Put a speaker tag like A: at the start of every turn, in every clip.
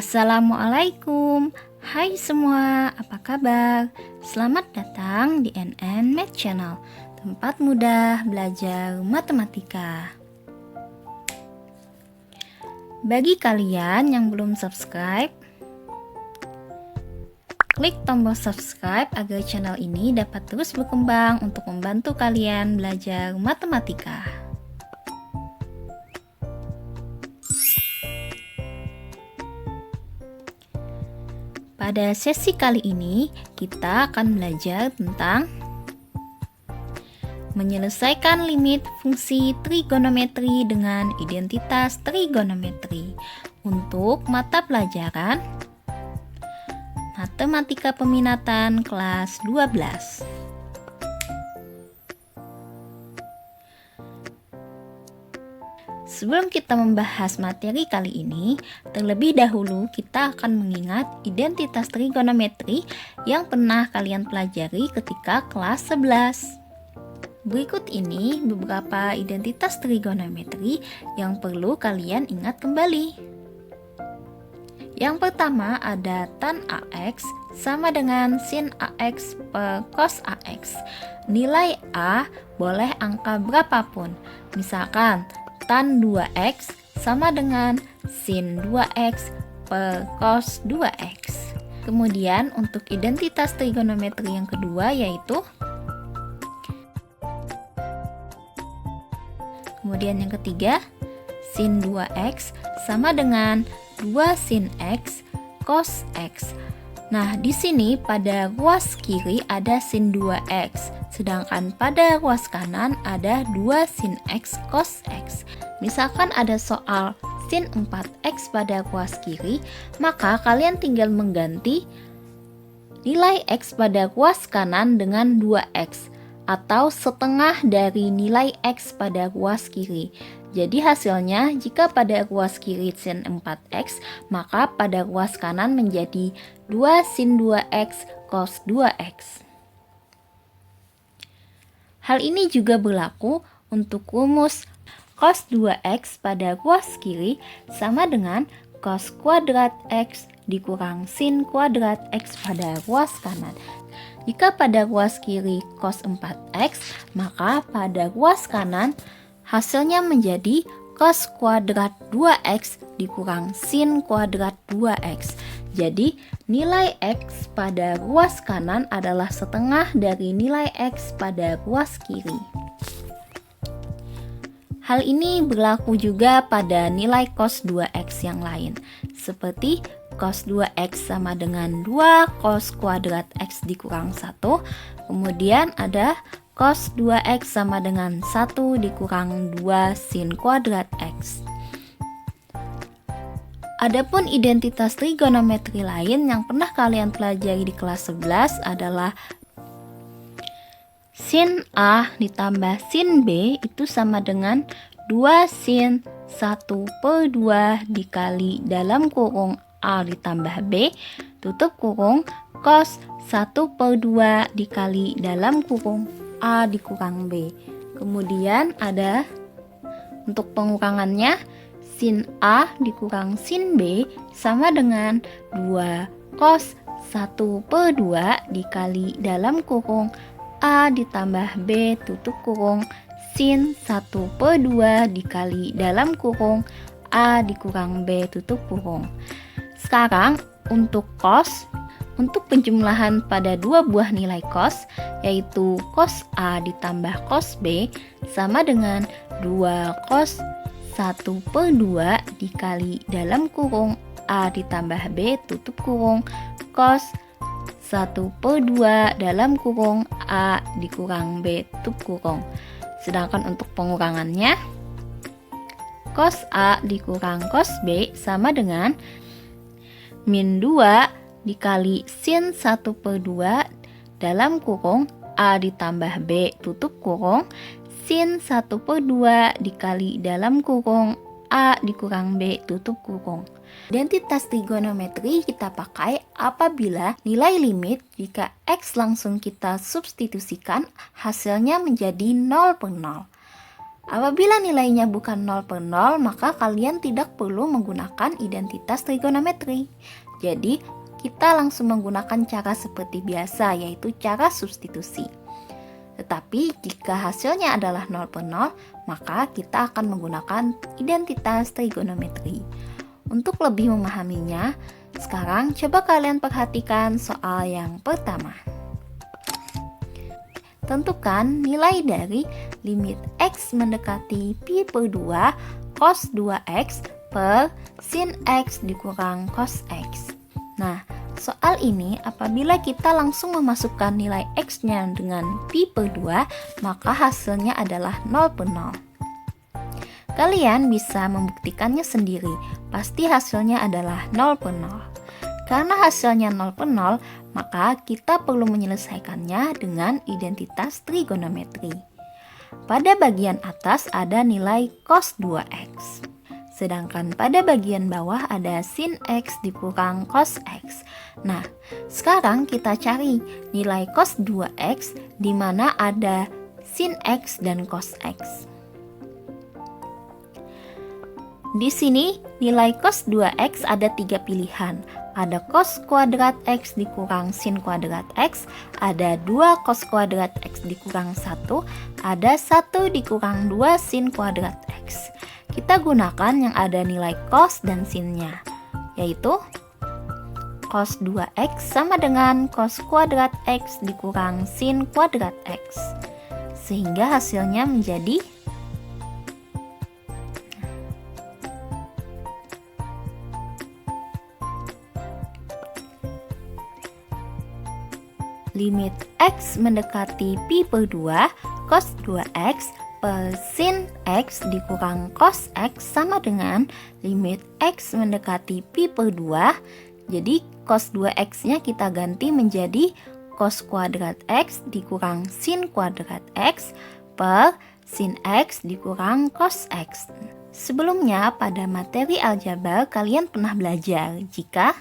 A: Assalamualaikum. Hai semua, apa kabar? Selamat datang di NN Math Channel, tempat mudah belajar matematika. Bagi kalian yang belum subscribe, klik tombol subscribe agar channel ini dapat terus berkembang untuk membantu kalian belajar matematika. Pada sesi kali ini, kita akan belajar tentang menyelesaikan limit fungsi trigonometri dengan identitas trigonometri untuk mata pelajaran Matematika Peminatan kelas 12. Sebelum kita membahas materi kali ini, terlebih dahulu kita akan mengingat identitas trigonometri yang pernah kalian pelajari ketika kelas 11. Berikut ini beberapa identitas trigonometri yang perlu kalian ingat kembali. Yang pertama ada tan AX sama dengan sin AX per cos AX. Nilai A boleh angka berapapun, misalkan tan 2x sama dengan sin 2x per cos 2x. Kemudian untuk identitas trigonometri yang kedua yaitu yang ketiga, sin 2x sama dengan 2 sin x cos x. Nah, di sini pada ruas kiri ada sin 2x, sedangkan pada ruas kanan ada 2 sin x cos x. Misalkan ada soal sin 4x pada ruas kiri, maka kalian tinggal mengganti nilai x pada ruas kanan dengan 2x atau setengah dari nilai x pada ruas kiri. Jadi hasilnya jika pada ruas kiri sin 4x, maka pada ruas kanan menjadi 2 sin 2x cos 2x. Hal ini juga berlaku untuk rumus cos 2x pada ruas kiri sama dengan cos kuadrat x dikurang sin kuadrat x pada ruas kanan. Jika pada ruas kiri cos 4x, maka pada ruas kanan hasilnya menjadi cos kuadrat 2x dikurang sin kuadrat 2x. Jadi nilai x pada ruas kanan adalah setengah dari nilai x pada ruas kiri. Hal ini berlaku juga pada nilai cos 2x yang lain, seperti cos 2x sama dengan 2 cos kuadrat x dikurang 1. Kemudian ada cos 2x sama dengan 1 dikurang 2 sin kuadrat x. Adapun identitas trigonometri lain yang pernah kalian pelajari di kelas 11 adalah sin A ditambah sin B itu sama dengan 2 sin 1 per 2 dikali dalam kurung A ditambah B tutup kurung cos 1 per 2 dikali dalam kurung A dikurang B. Kemudian ada untuk pengurangannya sin A dikurang sin B sama dengan 2 cos 1 per 2 dikali dalam kurung A ditambah B tutup kurung sin 1 per 2 dikali dalam kurung A dikurang B tutup kurung. Sekarang untuk cos, untuk penjumlahan pada dua buah nilai cos, yaitu cos A ditambah cos B sama dengan 2 cos 1 per 2 dikali dalam kurung A ditambah B tutup kurung cos 1 per 2 dalam kurung A dikurang B tutup kurung. Sedangkan untuk pengurangannya, cos A dikurang cos B sama dengan min 2 dikali sin 1 per 2 dalam kurung A ditambah B tutup kurung sin 1 per 2 dikali dalam kurung A dikurang B tutup kurung. Identitas trigonometri kita pakai apabila nilai limit jika x langsung kita substitusikan hasilnya menjadi 0 per 0. Apabila nilainya bukan 0 per 0, maka kalian tidak perlu menggunakan identitas trigonometri. Jadi, kita langsung menggunakan cara seperti biasa, yaitu cara substitusi. Tetapi, jika hasilnya adalah 0 per 0, maka kita akan menggunakan identitas trigonometri. Untuk lebih memahaminya, sekarang coba kalian perhatikan soal yang pertama. Tentukan nilai dari limit X mendekati pi per 2 cos 2X per sin X dikurang cos X. Nah, soal ini apabila kita langsung memasukkan nilai X-nya dengan pi per 2, maka hasilnya adalah 0 per 0. Kalian bisa membuktikannya sendiri, pasti hasilnya adalah 0 per 0. Karena hasilnya 0 per 0, maka kita perlu menyelesaikannya dengan identitas trigonometri. Pada bagian atas ada nilai cos 2x. Sedangkan pada bagian bawah ada sin x dikurang cos x. Nah, sekarang kita cari nilai cos 2x di mana ada sin x dan cos x. Di sini nilai cos 2x ada 3 pilihan. Ada cos kuadrat x dikurang sin kuadrat x, ada 2 cos kuadrat x dikurang 1, ada 1 dikurang 2 sin kuadrat x. Kita gunakan yang ada nilai cos dan sinnya, yaitu cos 2x sama dengan cos kuadrat x dikurang sin kuadrat x. Sehingga hasilnya menjadi limit X mendekati pi per 2 cos 2X per sin X dikurang cos X sama dengan limit X mendekati pi per 2. Jadi cos 2X nya kita ganti menjadi cos kuadrat X dikurang sin kuadrat X per sin X dikurang cos X. Sebelumnya pada materi aljabar kalian pernah belajar jika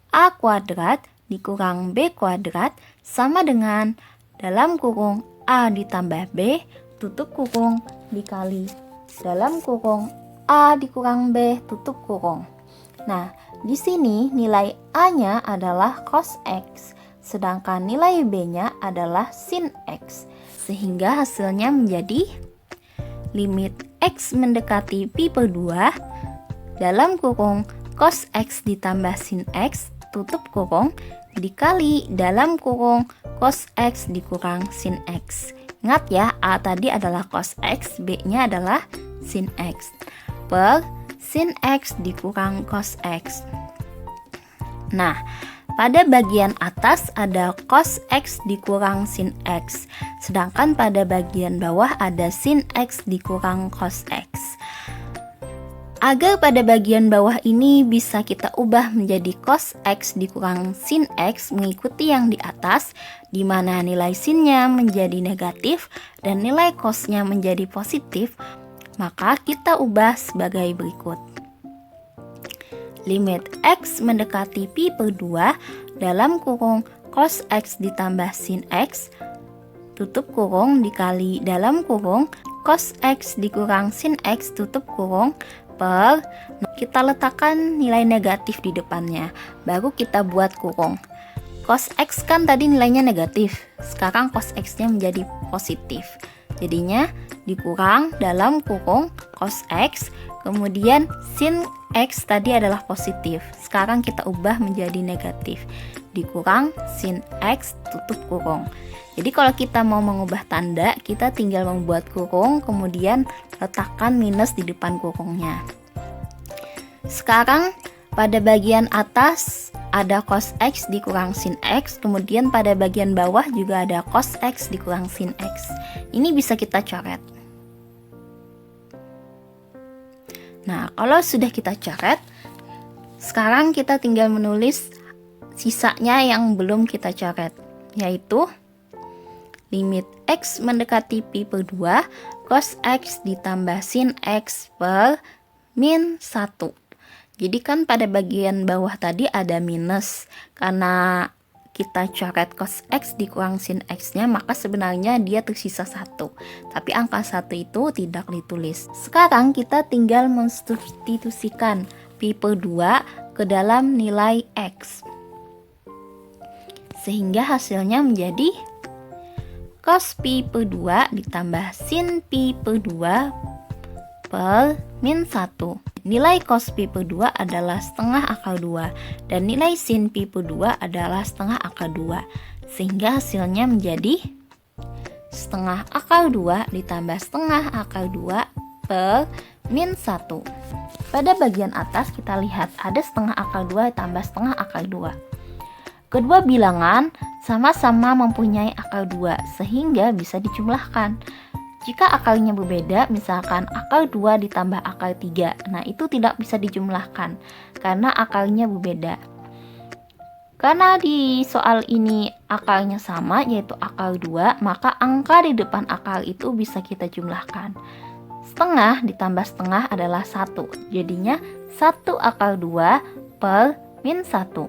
A: A kuadrat dikurang B kuadrat sama dengan dalam kurung A ditambah B tutup kurung dikali dalam kurung A dikurang B tutup kurung. Nah, di sini nilai A-nya adalah cos X, sedangkan nilai B-nya adalah sin X. Sehingga hasilnya menjadi limit X mendekati pi per 2 dalam kurung cos X ditambah sin X tutup kurung dikali dalam kurung cos X dikurang sin X. Ingat ya, A tadi adalah cos X, B-nya adalah sin X. Per sin X dikurang cos X. Nah, pada bagian atas ada cos X dikurang sin X. Sedangkan pada bagian bawah ada sin X dikurang cos X. Agar pada bagian bawah ini bisa kita ubah menjadi cos X dikurang sin X mengikuti yang di atas, di mana nilai sinnya menjadi negatif dan nilai cosnya menjadi positif, maka kita ubah sebagai berikut. Limit X mendekati pi per 2 dalam kurung cos X ditambah sin X tutup kurung dikali dalam kurung cos X dikurang sin X tutup kurung per, kita letakkan nilai negatif di depannya, baru kita buat kurung. Cos X kan tadi nilainya negatif, sekarang cos X nya menjadi positif, jadinya dikurang dalam kurung cos X, kemudian sin X tadi adalah positif, sekarang kita ubah menjadi negatif, dikurang sin X tutup kurung. Jadi kalau kita mau mengubah tanda, kita tinggal membuat kurung, kemudian letakkan minus di depan kurungnya. Sekarang pada bagian atas ada cos X dikurang sin X, kemudian pada bagian bawah juga ada cos X dikurang sin X. Ini bisa kita coret. Nah, kalau sudah kita coret, sekarang kita tinggal menulis sisanya yang belum kita coret, yaitu limit X mendekati pi per 2 cos X ditambah sin X per min 1. Jadi kan pada bagian bawah tadi ada minus, karena kita coret cos X dikurang sin X-nya, maka sebenarnya dia tersisa 1. Tapi angka 1 itu tidak ditulis. Sekarang kita tinggal mensubstitusikan pi per 2 ke dalam nilai X. Sehingga hasilnya menjadi cos pi per 2 ditambah sin pi per 2 per min 1. Nilai cos pi per 2 adalah setengah akar 2 dan nilai sin pi per 2 adalah setengah akar 2. Sehingga hasilnya menjadi setengah akar 2 ditambah setengah akar 2 per min 1. Pada bagian atas kita lihat ada setengah akar 2 tambah setengah akar 2. Kedua bilangan sama-sama mempunyai akar 2 sehingga bisa dijumlahkan. Jika akarnya berbeda, misalkan akar 2 ditambah akar 3, nah itu tidak bisa dijumlahkan karena akarnya berbeda. Karena di soal ini akarnya sama, yaitu akar 2, maka angka di depan akar itu bisa kita jumlahkan. Setengah ditambah setengah adalah 1, jadinya 1 akar 2 per min 1.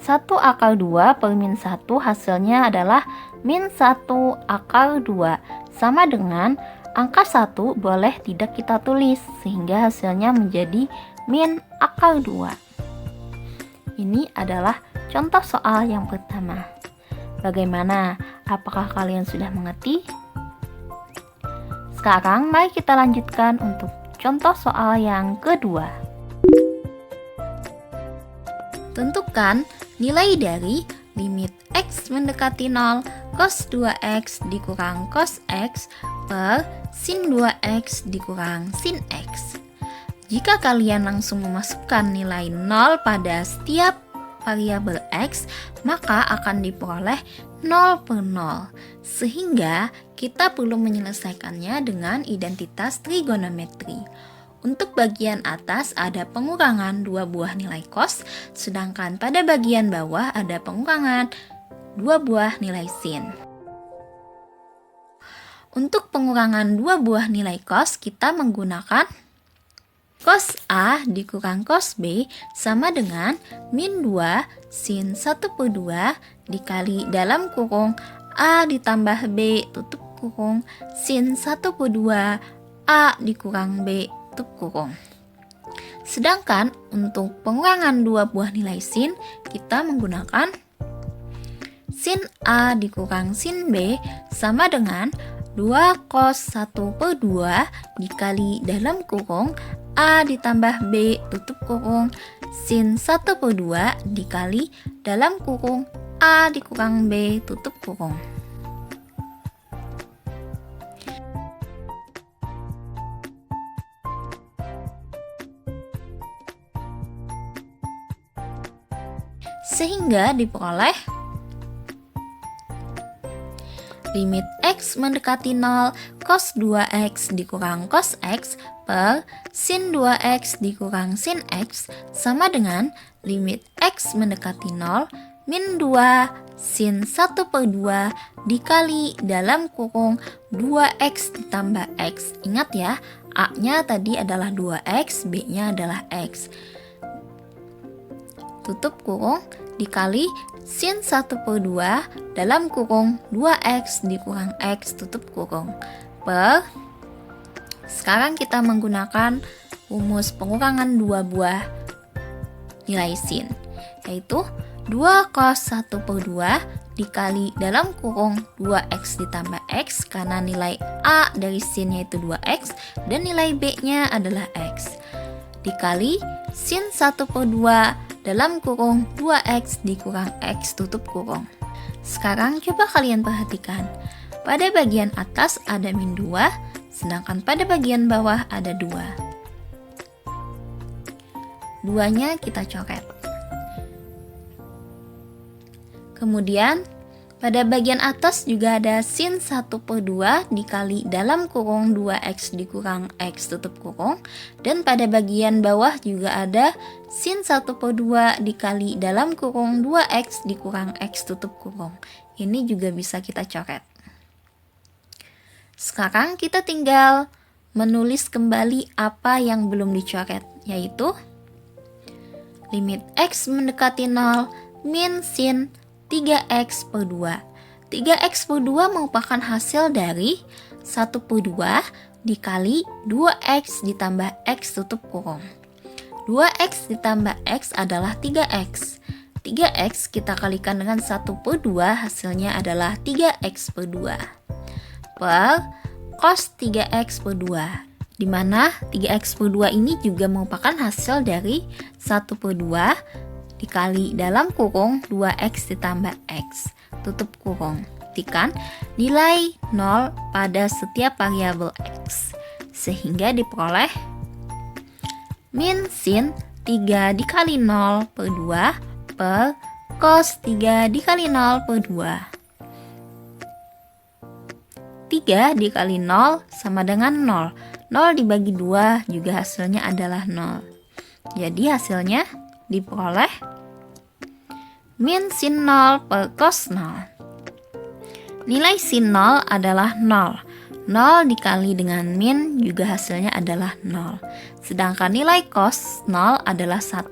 A: 1 akar 2 per min 1 hasilnya adalah min 1 akar 2, sama dengan angka 1 boleh tidak kita tulis sehingga hasilnya menjadi min akar 2. Ini adalah contoh soal yang pertama. Bagaimana? Apakah kalian sudah mengerti? Sekarang mari kita lanjutkan untuk contoh soal yang kedua. Tentukan nilai dari limit X mendekati 0 cos 2X dikurang cos X per sin 2X dikurang sin X. Jika kalian langsung memasukkan nilai 0 pada setiap variabel X, maka akan diperoleh 0 per 0. Sehingga kita perlu menyelesaikannya dengan identitas trigonometri. Untuk bagian atas ada pengurangan 2 buah nilai cos, sedangkan pada bagian bawah ada pengurangan 2 buah nilai sin. Untuk pengurangan 2 buah nilai cos, kita menggunakan cos A dikurang cos B sama dengan min 2 sin 1 per 2 dikali dalam kurung A ditambah B tutup kurung sin 1 per 2 A dikurang B tutup kurung. Sedangkan untuk pengurangan 2 buah nilai sin, kita menggunakan sin A dikurang sin B sama dengan 2 cos 1 per 2 dikali dalam kurung A ditambah B tutup kurung sin 1 per 2 dikali dalam kurung A dikurang B tutup kurung. Sehingga diperoleh limit X mendekati 0 cos 2X dikurang cos X per sin 2X dikurang sin X sama dengan limit X mendekati 0 min 2 sin 1 per 2 dikali dalam kurung 2X ditambah X. Ingat ya, A-nya tadi adalah 2X, B-nya adalah X. Tutup kurung dikali sin 1 per 2 dalam kurung 2X dikurang X tutup kurung per. Sekarang kita menggunakan rumus pengurangan 2 buah nilai sin, yaitu 2 cos 1 per 2 dikali dalam kurung 2X ditambah X karena nilai A dari sin yaitu 2X dan nilai B-nya adalah X dikali sin 1 per 2 dalam kurung 2X dikurang X tutup kurung. Sekarang coba kalian perhatikan. Pada bagian atas ada min 2, sedangkan pada bagian bawah ada 2. 2-nya kita coret. Kemudian pada bagian atas juga ada sin 1 per 2 dikali dalam kurung 2X dikurang X tutup kurung. Dan pada bagian bawah juga ada sin 1 per 2 dikali dalam kurung 2X dikurang X tutup kurung. Ini juga bisa kita coret. Sekarang kita tinggal menulis kembali apa yang belum dicoret, yaitu limit X mendekati 0 min sin 3x per 2. 3x per 2 merupakan hasil dari 1 per 2 dikali 2x ditambah x tutup kurung. 2x ditambah x adalah 3x. 3x kita kalikan dengan 1 per 2, hasilnya adalah 3x per 2. Per cos 3x per 2, di mana 3x per 2 ini juga merupakan hasil dari 1 per 2 dikali dalam kurung 2x ditambah x tutup kurung. Buktikan nilai 0 pada setiap variabel x, sehingga diperoleh min sin 3 dikali 0 per 2 per cos 3 dikali 0 per 2. 3 dikali 0 sama dengan 0. 0 dibagi 2 juga hasilnya adalah 0. Jadi hasilnya diperoleh min sin 0 per cos 0. Nilai sin 0 adalah 0. 0 dikali dengan min juga hasilnya adalah 0. Sedangkan nilai cos 0 adalah 1.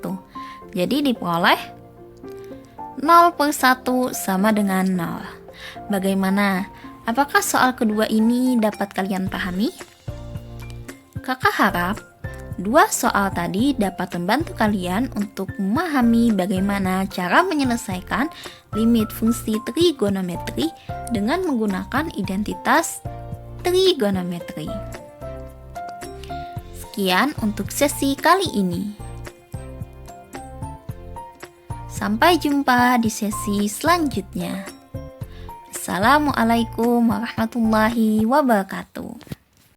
A: Jadi diperoleh 0 per 1 sama dengan 0. Bagaimana? Apakah soal kedua ini dapat kalian pahami? Kakak harap dua soal tadi dapat membantu kalian untuk memahami bagaimana cara menyelesaikan limit fungsi trigonometri dengan menggunakan identitas trigonometri. Sekian untuk sesi kali ini. Sampai jumpa di sesi selanjutnya. Assalamualaikum warahmatullahi wabarakatuh.